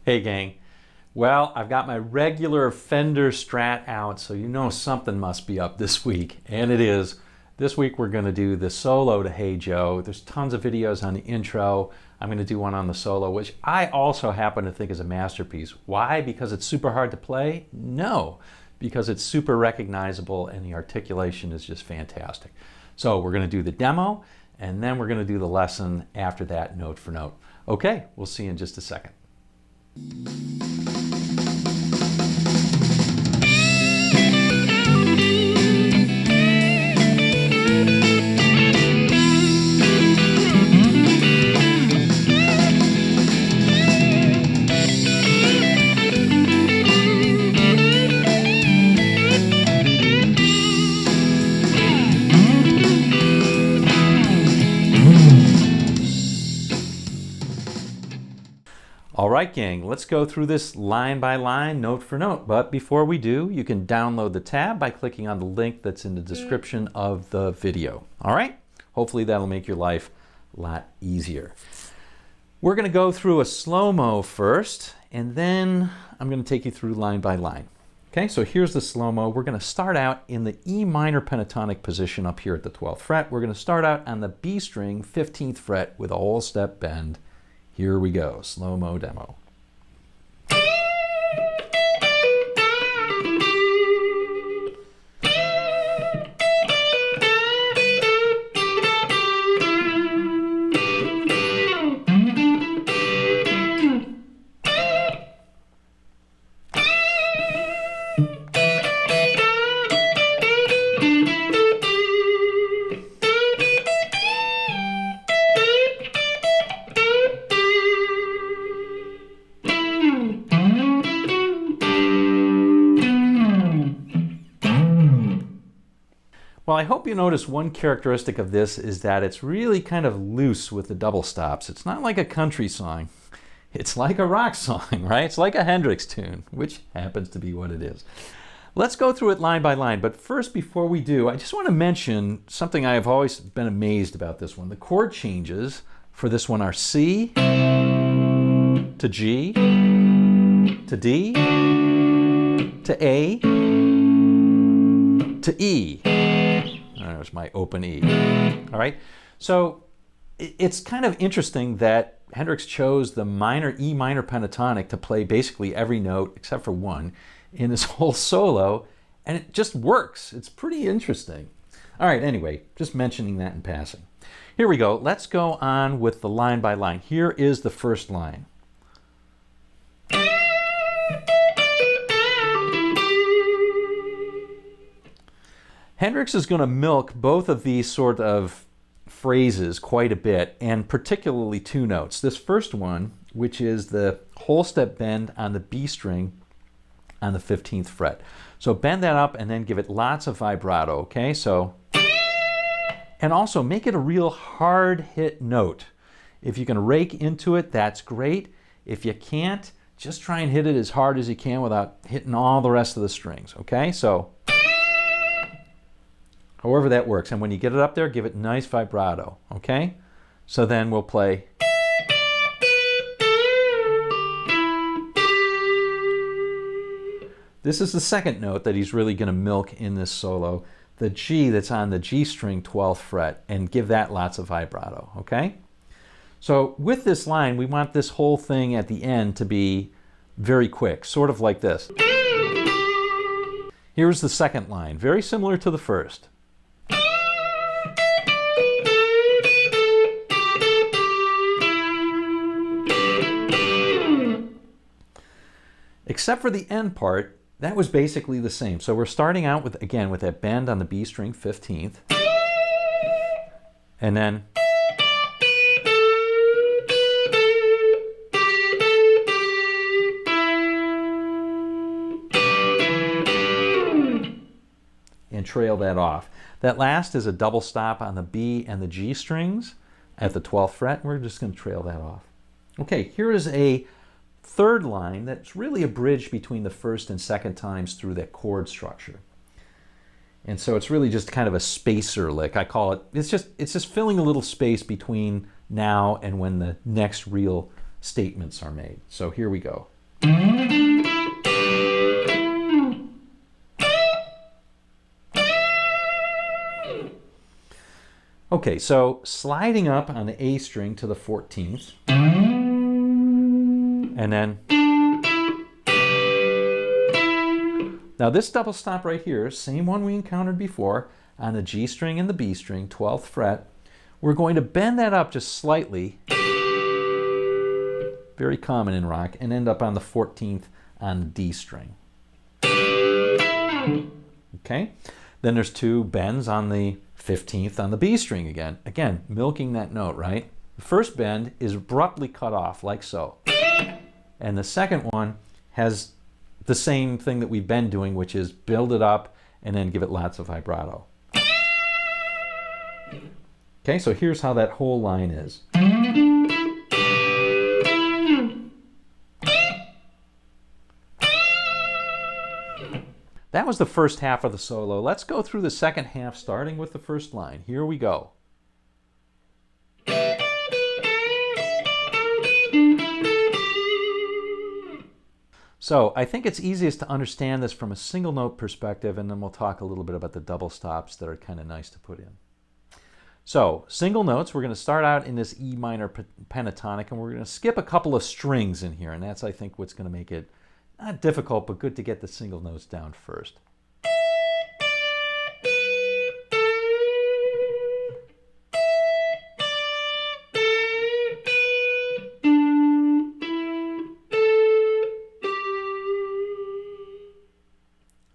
Hey gang, well, I've got my regular Fender Strat out, so you know something must be up this week, and it is. This week we're going to do the solo to Hey Joe. There's tons of videos on the intro. I'm going to do one on the solo, which I also happen to think is a masterpiece. Why? Because it's super hard to play? No, because it's super recognizable and the articulation is just fantastic. So we're going to do the demo, and then we're going to do the lesson after that, note for note. Okay, we'll see you in just a second. All right, gang, let's go through this line by line, note for note. But before we do, you can download the tab by clicking on the link that's in the description of the video. All right? Hopefully that'll make your life a lot easier. We're going to go through a slow-mo first, and then I'm going to take you through line by line. Okay, so here's the slow-mo. We're going to start out in the E minor pentatonic position up here at the 12th fret. We're going to start out on the B string, 15th fret, with a whole step bend. Here we go, slow-mo demo. Well, I hope you notice one characteristic of this is that it's really kind of loose with the double stops. It's not like a country song. It's like a rock song, right? It's like a Hendrix tune, which happens to be what it is. Let's go through it line by line, but first, before we do, I just want to mention something I've always been amazed about this one. The chord changes for this one are C to G to D to A to E. There's my open E. All right, so it's kind of interesting that Hendrix chose the E minor pentatonic to play basically every note except for one in this whole solo, and it just works. It's pretty interesting. All right, anyway, just mentioning that in passing. Here we go. Let's go on with the line by line. Here is the first line. Hendrix is going to milk both of these sort of phrases quite a bit, and particularly two notes. This first one, which is the whole step bend on the B string on the 15th fret. So bend that up and then give it lots of vibrato, okay? So, and also make it a real hard hit note. If you can rake into it, that's great. If you can't, just try and hit it as hard as you can without hitting all the rest of the strings, okay? So, however that works. And when you get it up there, give it nice vibrato, okay? So then we'll play. This is the second note that he's really going to milk in this solo, the G that's on the G string 12th fret, and give that lots of vibrato, okay? So with this line, we want this whole thing at the end to be very quick, sort of like this. Here's the second line, very similar to the first. Except for the end part, that was basically the same. So we're starting out with, again, with that bend on the B string 15th. And then and trail that off. That last is a double stop on the B and the G strings at the 12th fret. We're just going to trail that off. Okay, here is a third line that's really a bridge between the first and second times through that chord structure. And so it's really just kind of a spacer lick. I call it, it's just filling a little space between now and when the next real statements are made. So here we go. Okay, so sliding up on the A string to the 14th, and then, now this double stop right here, same one we encountered before, on the G string and the B string, 12th fret, we're going to bend that up just slightly, very common in rock, and end up on the 14th on the D string. Okay, then there's two bends on the 15th on the B string again. Again, milking that note, right? The first bend is abruptly cut off, like so. And the second one has the same thing that we've been doing, which is build it up and then give it lots of vibrato. Okay, so here's how that whole line is. That was the first half of the solo. Let's go through the second half, starting with the first line. Here we go. So I think it's easiest to understand this from a single note perspective, and then we'll talk a little bit about the double stops that are kind of nice to put in. So single notes, we're going to start out in this E minor pentatonic, and we're going to skip a couple of strings in here, and that's, I think, what's going to make it not difficult, but good to get the single notes down first.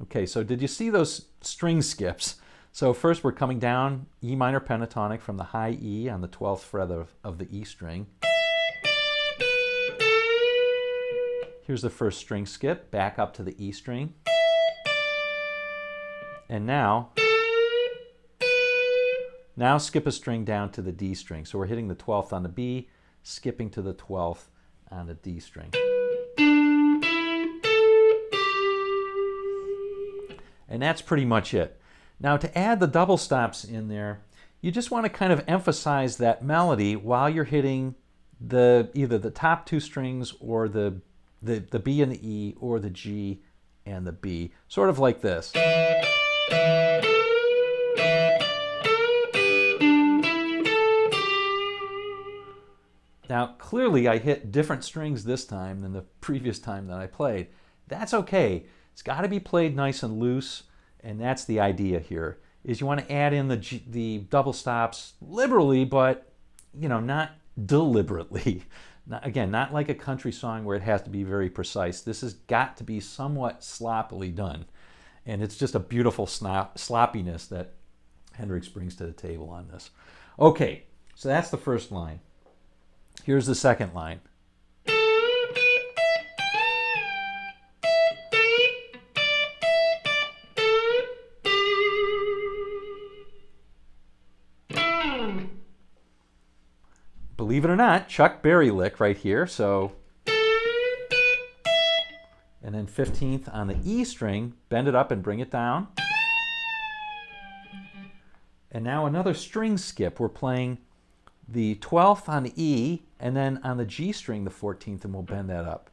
Okay, so did you see those string skips? So first we're coming down E minor pentatonic from the high E on the 12th fret of the E string. Here's the first string skip, back up to the E string. And now skip a string down to the D string. So we're hitting the 12th on the B, skipping to the 12th on the D string. And that's pretty much it. Now to add the double stops in there, you just want to kind of emphasize that melody while you're hitting either the top two strings or the B and the E, or the G and the B, sort of like this. Now, clearly I hit different strings this time than the previous time that I played. That's okay. It's got to be played nice and loose, and that's the idea here, is you want to add in the double stops liberally, but, you know, not deliberately. Again, not like a country song where it has to be very precise. This has got to be somewhat sloppily done. And it's just a beautiful sloppiness that Hendrix brings to the table on this. Okay, so that's the first line. Here's the second line. Believe it or not, Chuck Berry lick right here. So, and then 15th on the E string, bend it up and bring it down. And now another string skip. We're playing the 12th on the E, and then on the G string the 14th, and we'll bend that up.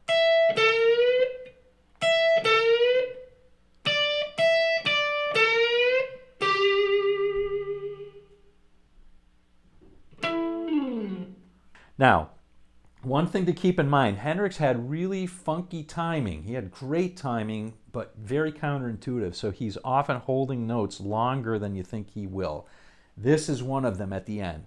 Now, one thing to keep in mind, Hendrix had really funky timing. He had great timing, but very counterintuitive, so he's often holding notes longer than you think he will. This is one of them at the end.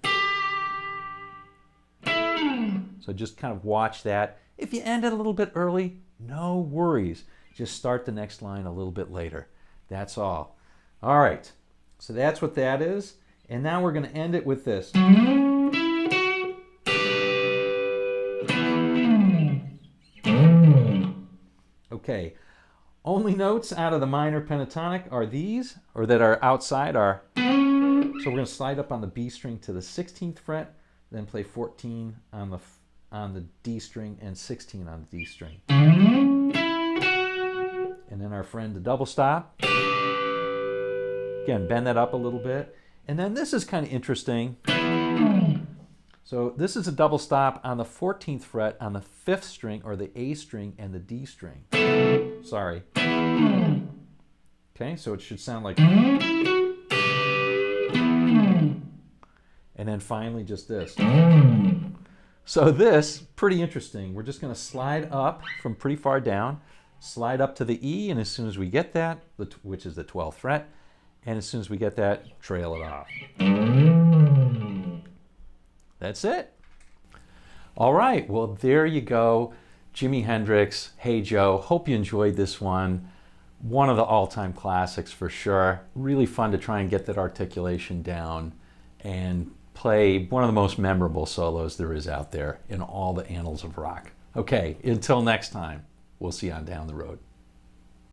So just kind of watch that. If you end it a little bit early, no worries. Just start the next line a little bit later. That's all. All right, so that's what that is. And now we're going to end it with this. Okay, only notes out of the minor pentatonic are these, or that are outside are, so we're going to slide up on the B string to the 16th fret, then play 14 on the D string and 16 on the D string. And then our friend the double stop. Again, bend that up a little bit. And then this is kind of interesting. So this is a double stop on the 14th fret on the 5th string, or the A string and the D string. Sorry. Okay, so it should sound like... And then finally just this. So this, pretty interesting. We're just going to slide up from pretty far down, slide up to the E, and as soon as we get that, which is the 12th fret, and as soon as we get that, trail it off. That's it. All right, well, there you go. Jimi Hendrix, Hey Joe. Hope you enjoyed this one. One of the all-time classics for sure. Really fun to try and get that articulation down and play one of the most memorable solos there is out there in all the annals of rock. Okay, until next time, we'll see you on down the road.